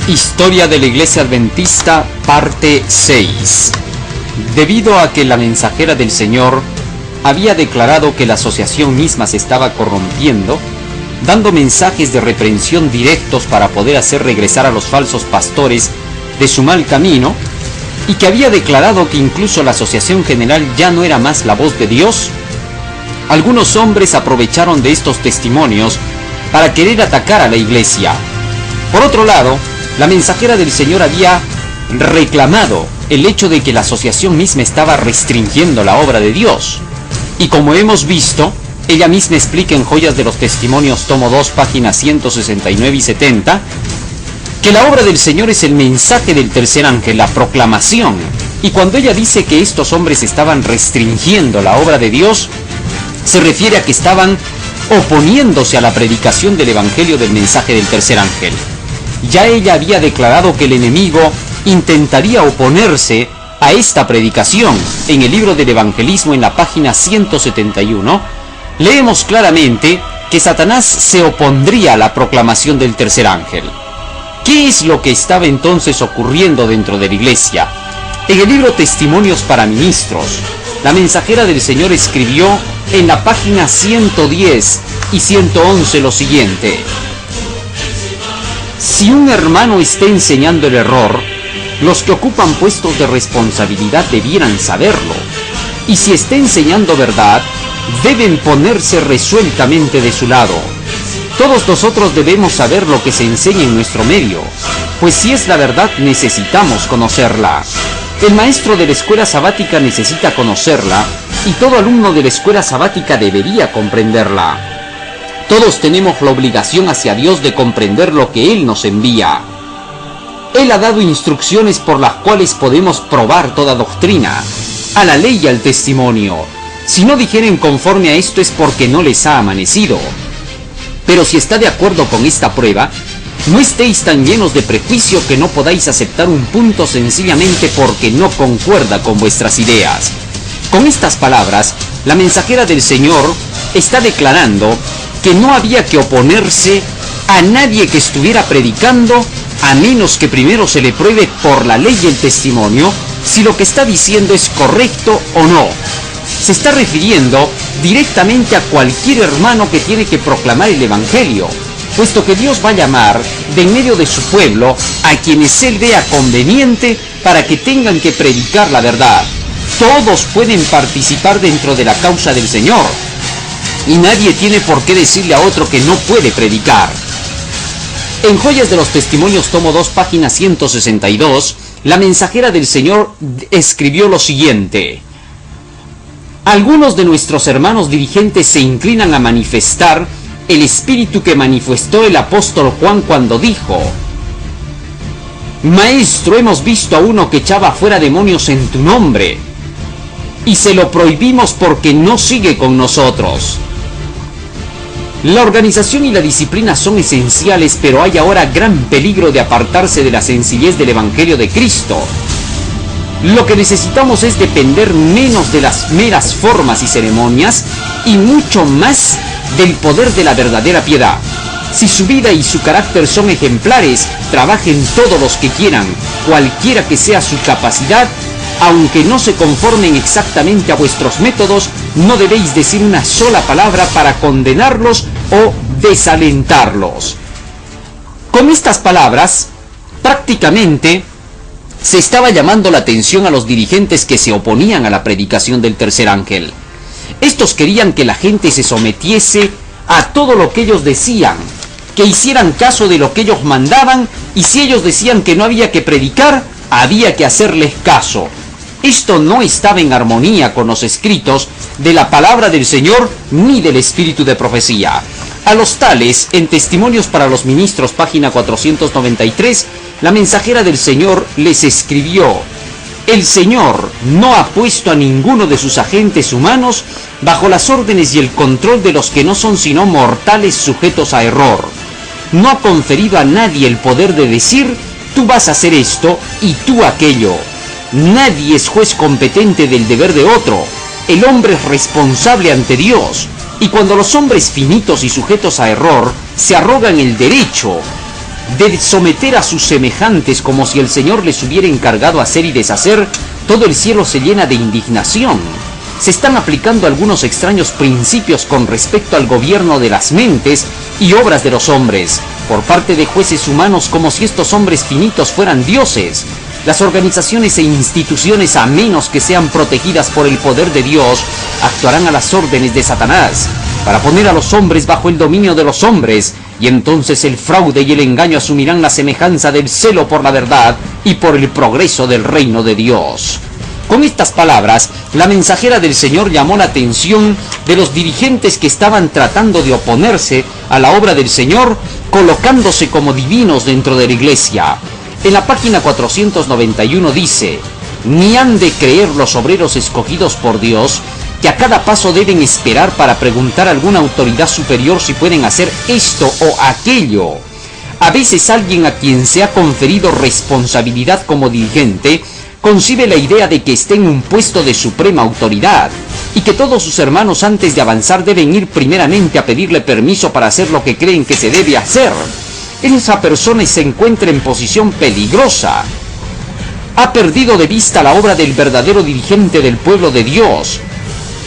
Historia de la Iglesia Adventista, parte 6. Debido a que la mensajera del Señor había declarado que la asociación misma se estaba corrompiendo, dando mensajes de reprensión directos para poder hacer regresar a los falsos pastores de su mal camino, y que había declarado que incluso la asociación general ya no era más la voz de Dios, algunos hombres aprovecharon de estos testimonios para querer atacar a la iglesia. Por otro lado, la mensajera del Señor había reclamado el hecho de que la asociación misma estaba restringiendo la obra de Dios. Y como hemos visto, ella misma explica en Joyas de los Testimonios, tomo 2, páginas 169 y 70, que la obra del Señor es el mensaje del tercer ángel, la proclamación. Y cuando ella dice que estos hombres estaban restringiendo la obra de Dios, se refiere a que estaban oponiéndose a la predicación del evangelio del mensaje del tercer ángel. Ya ella había declarado que el enemigo intentaría oponerse a esta predicación. En el libro del evangelismo, en la página 171, leemos claramente que Satanás se opondría a la proclamación del tercer ángel. ¿Qué es lo que estaba entonces ocurriendo dentro de la iglesia? En el libro Testimonios para Ministros, la mensajera del Señor escribió en la página 110 y 111 lo siguiente: si un hermano está enseñando el error, los que ocupan puestos de responsabilidad debieran saberlo, y si está enseñando verdad, deben ponerse resueltamente de su lado. Todos nosotros debemos saber lo que se enseña en nuestro medio, pues si es la verdad necesitamos conocerla. El maestro de la escuela sabática necesita conocerla, y todo alumno de la escuela sabática debería comprenderla. Todos tenemos la obligación hacia Dios de comprender lo que Él nos envía. Él ha dado instrucciones por las cuales podemos probar toda doctrina, a la ley y al testimonio. Si no dijeren conforme a esto es porque no les ha amanecido. Pero si está de acuerdo con esta prueba, no estéis tan llenos de prejuicio que no podáis aceptar un punto sencillamente porque no concuerda con vuestras ideas. Con estas palabras, la mensajera del Señor está declarando que no había que oponerse a nadie que estuviera predicando, a menos que primero se le pruebe por la ley y el testimonio si lo que está diciendo es correcto o no. Se está refiriendo directamente a cualquier hermano que tiene que proclamar el evangelio, puesto que Dios va a llamar de en medio de su pueblo a quienes Él vea conveniente para que tengan que predicar la verdad. Todos pueden participar dentro de la causa del Señor, y nadie tiene por qué decirle a otro que no puede predicar. En Joyas de los Testimonios, tomo 2, página 162, la mensajera del Señor escribió lo siguiente: algunos de nuestros hermanos dirigentes se inclinan a manifestar el espíritu que manifestó el apóstol Juan cuando dijo: Maestro, hemos visto a uno que echaba fuera demonios en tu nombre, y se lo prohibimos porque no sigue con nosotros. La organización y la disciplina son esenciales, pero hay ahora gran peligro de apartarse de la sencillez del Evangelio de Cristo. Lo que necesitamos es depender menos de las meras formas y ceremonias y mucho más del poder de la verdadera piedad. Si su vida y su carácter son ejemplares, trabajen todos los que quieran, cualquiera que sea su capacidad. Aunque no se conformen exactamente a vuestros métodos, no debéis decir una sola palabra para condenarlos o desalentarlos. Con estas palabras, prácticamente se estaba llamando la atención a los dirigentes que se oponían a la predicación del tercer ángel. Estos querían que la gente se sometiese a todo lo que ellos decían, que hicieran caso de lo que ellos mandaban, y si ellos decían que no había que predicar, había que hacerles caso. Esto no estaba en armonía con los escritos de la palabra del Señor ni del espíritu de profecía. A los tales, en Testimonios para los Ministros, página 493, la mensajera del Señor les escribió: el Señor no ha puesto a ninguno de sus agentes humanos bajo las órdenes y el control de los que no son sino mortales sujetos a error. No ha conferido a nadie el poder de decir: tú vas a hacer esto y tú aquello. Nadie es juez competente del deber de otro. El hombre es responsable ante Dios. Y cuando los hombres finitos y sujetos a error se arrogan el derecho de someter a sus semejantes como si el Señor les hubiera encargado hacer y deshacer, todo el cielo se llena de indignación. Se están aplicando algunos extraños principios con respecto al gobierno de las mentes y obras de los hombres, por parte de jueces humanos, como si estos hombres finitos fueran dioses. Las organizaciones e instituciones, a menos que sean protegidas por el poder de Dios, actuarán a las órdenes de Satanás, para poner a los hombres bajo el dominio de los hombres, y entonces el fraude y el engaño asumirán la semejanza del celo por la verdad y por el progreso del reino de Dios. Con estas palabras, la mensajera del Señor llamó la atención de los dirigentes que estaban tratando de oponerse a la obra del Señor, colocándose como divinos dentro de la iglesia. En la página 491 dice: ni han de creer los obreros escogidos por Dios, que a cada paso deben esperar para preguntar a alguna autoridad superior si pueden hacer esto o aquello. A veces alguien a quien se ha conferido responsabilidad como dirigente concibe la idea de que está en un puesto de suprema autoridad y que todos sus hermanos, antes de avanzar, deben ir primeramente a pedirle permiso para hacer lo que creen que se debe hacer. Esa persona se encuentra en posición peligrosa. Ha perdido de vista la obra del verdadero dirigente del pueblo de Dios.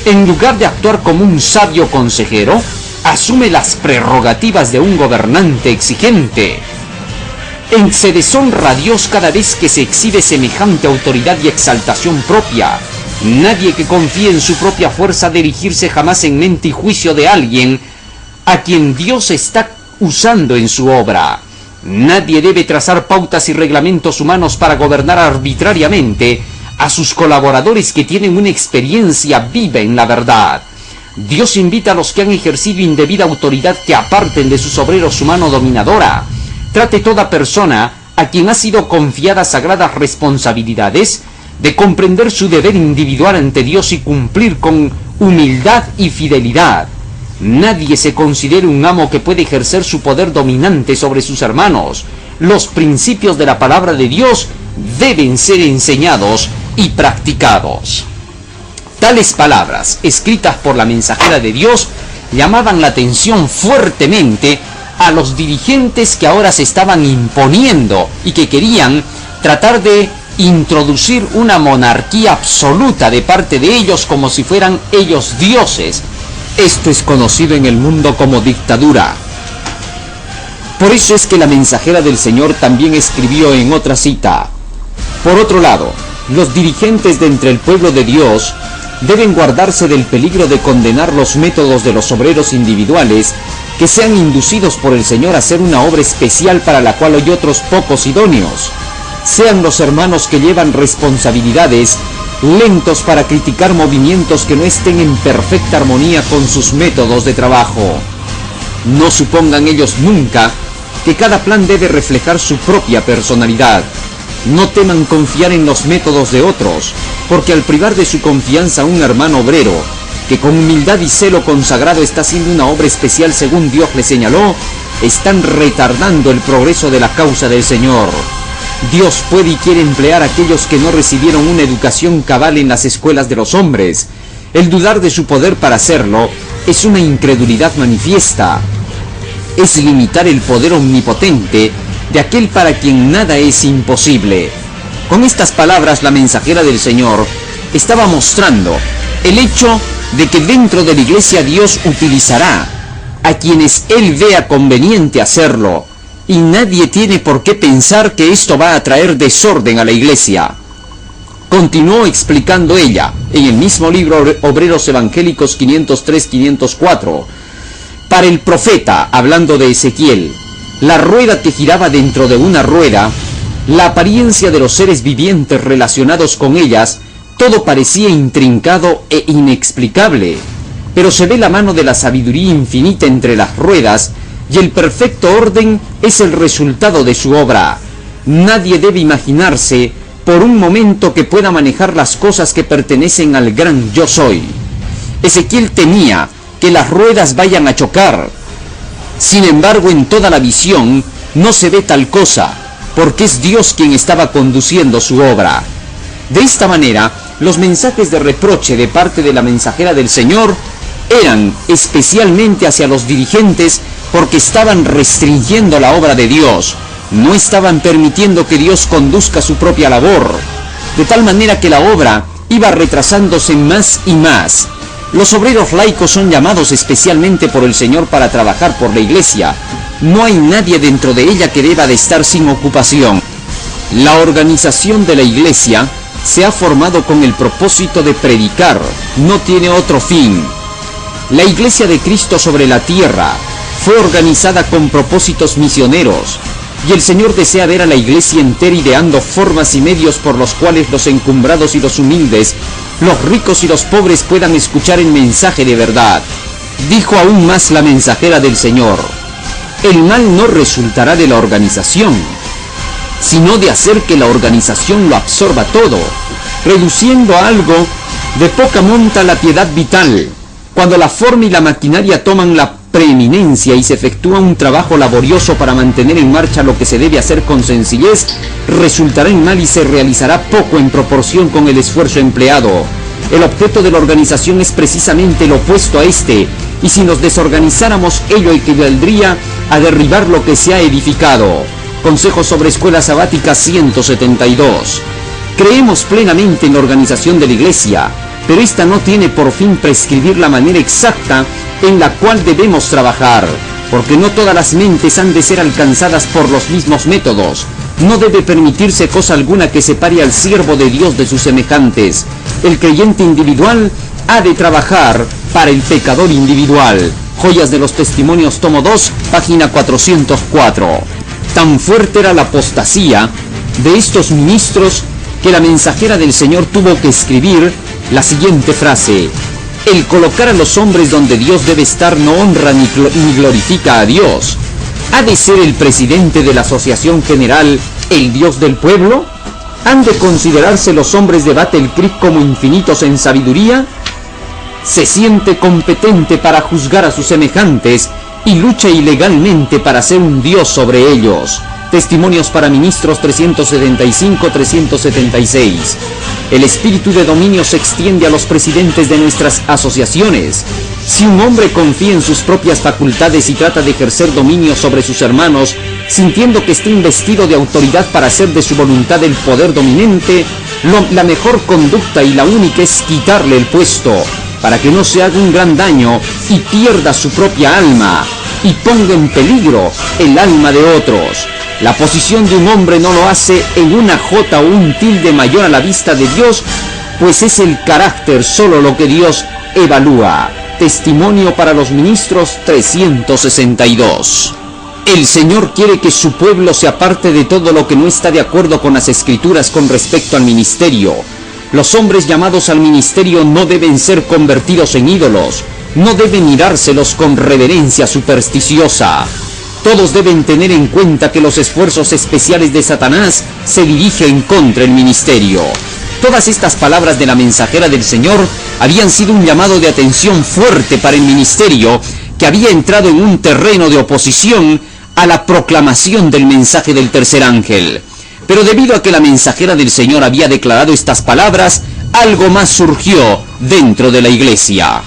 En lugar de actuar como un sabio consejero, asume las prerrogativas de un gobernante exigente. Se deshonra a Dios cada vez que se exhibe semejante autoridad y exaltación propia. Nadie que confíe en su propia fuerza dirigirse jamás en mente y juicio de alguien a quien Dios está usando en su obra. Nadie debe trazar pautas y reglamentos humanos para gobernar arbitrariamente a sus colaboradores que tienen una experiencia viva en la verdad. Dios invita a los que han ejercido indebida autoridad que aparten de sus obreros su mano dominadora. Trate toda persona a quien ha sido confiada sagradas responsabilidades de comprender su deber individual ante Dios y cumplir con humildad y fidelidad. Nadie se considere un amo que puede ejercer su poder dominante sobre sus hermanos. Los principios de la palabra de Dios deben ser enseñados y practicados. Tales palabras, escritas por la mensajera de Dios, llamaban la atención fuertemente a los dirigentes que ahora se estaban imponiendo y que querían tratar de introducir una monarquía absoluta de parte de ellos, como si fueran ellos dioses. Esto es conocido en el mundo como dictadura. Por eso es que la mensajera del Señor también escribió en otra cita: por otro lado, los dirigentes de entre el pueblo de Dios deben guardarse del peligro de condenar los métodos de los obreros individuales que sean inducidos por el Señor a hacer una obra especial para la cual hay otros pocos idóneos. Sean los hermanos que llevan responsabilidades lentos para criticar movimientos que no estén en perfecta armonía con sus métodos de trabajo. No supongan ellos nunca que cada plan debe reflejar su propia personalidad. No teman confiar en los métodos de otros, porque al privar de su confianza a un hermano obrero, que con humildad y celo consagrado está haciendo una obra especial según Dios le señaló, están retardando el progreso de la causa del Señor. Dios puede y quiere emplear a aquellos que no recibieron una educación cabal en las escuelas de los hombres. El dudar de su poder para hacerlo es una incredulidad manifiesta. Es limitar el poder omnipotente de aquel para quien nada es imposible. Con estas palabras, la mensajera del Señor estaba mostrando el hecho de que dentro de la iglesia Dios utilizará a quienes Él vea conveniente hacerlo, y nadie tiene por qué pensar que esto va a traer desorden a la iglesia. Continuó explicando ella en el mismo libro Obreros Evangélicos 503-504. Para el profeta, hablando de Ezequiel, la rueda que giraba dentro de una rueda, la apariencia de los seres vivientes relacionados con ellas, todo parecía intrincado e inexplicable, pero se ve la mano de la sabiduría infinita entre las ruedas, y el perfecto orden es el resultado de su obra. Nadie debe imaginarse por un momento que pueda manejar las cosas que pertenecen al gran Yo Soy. Ezequiel temía que las ruedas vayan a chocar. Sin embargo, en toda la visión no se ve tal cosa, porque es Dios quien estaba conduciendo su obra. De esta manera, los mensajes de reproche de parte de la mensajera del Señor eran especialmente hacia los dirigentes porque estaban restringiendo la obra de Dios, no estaban permitiendo que Dios conduzca su propia labor, de tal manera que la obra iba retrasándose más y más. Los obreros laicos son llamados especialmente por el Señor para trabajar por la iglesia. No hay nadie dentro de ella que deba de estar sin ocupación. La organización de la iglesia se ha formado con el propósito de predicar, no tiene otro fin. La iglesia de Cristo sobre la tierra fue organizada con propósitos misioneros, y el Señor desea ver a la iglesia entera ideando formas y medios por los cuales los encumbrados y los humildes, los ricos y los pobres puedan escuchar el mensaje de verdad. Dijo aún más la mensajera del Señor: el mal no resultará de la organización, sino de hacer que la organización lo absorba todo, reduciendo a algo de poca monta la piedad vital. Cuando la forma y la maquinaria toman la preeminencia y se efectúa un trabajo laborioso para mantener en marcha lo que se debe hacer con sencillez, resultará en mal y se realizará poco en proporción con el esfuerzo empleado. El objeto de la organización es precisamente el opuesto a este, y si nos desorganizáramos, ello equivaldría a derribar lo que se ha edificado. Consejo sobre Escuela Sabática 172. Creemos plenamente en la organización de la iglesia, pero esta no tiene por fin prescribir la manera exacta en la cual debemos trabajar, porque no todas las mentes han de ser alcanzadas por los mismos métodos. No debe permitirse cosa alguna que separe al siervo de Dios de sus semejantes. El creyente individual ha de trabajar para el pecador individual. Joyas de los Testimonios, tomo 2, página 404. Tan fuerte era la apostasía de estos ministros que la mensajera del Señor tuvo que escribir la siguiente frase: el colocar a los hombres donde Dios debe estar no honra ni glorifica a Dios. ¿Ha de ser el presidente de la Asociación General el Dios del pueblo? ¿Han de considerarse los hombres de Battle Creek como infinitos en sabiduría? Se siente competente para juzgar a sus semejantes y lucha ilegalmente para ser un Dios sobre ellos. Testimonios para Ministros 375-376. El espíritu de dominio se extiende a los presidentes de nuestras asociaciones. Si un hombre confía en sus propias facultades y trata de ejercer dominio sobre sus hermanos, sintiendo que está investido de autoridad para hacer de su voluntad el poder dominante, la mejor conducta y la única es quitarle el puesto, para que no se haga un gran daño y pierda su propia alma, y ponga en peligro el alma de otros. La posición de un hombre no lo hace en una jota o un tilde mayor a la vista de Dios, pues es el carácter solo lo que Dios evalúa. Testimonio para los Ministros 362. El Señor quiere que su pueblo se aparte de todo lo que no está de acuerdo con las Escrituras con respecto al ministerio. Los hombres llamados al ministerio no deben ser convertidos en ídolos, no deben mirárselos con reverencia supersticiosa. Todos deben tener en cuenta que los esfuerzos especiales de Satanás se dirigen contra el ministerio. Todas estas palabras de la mensajera del Señor habían sido un llamado de atención fuerte para el ministerio, que había entrado en un terreno de oposición a la proclamación del mensaje del tercer ángel. Pero debido a que la mensajera del Señor había declarado estas palabras, algo más surgió dentro de la iglesia.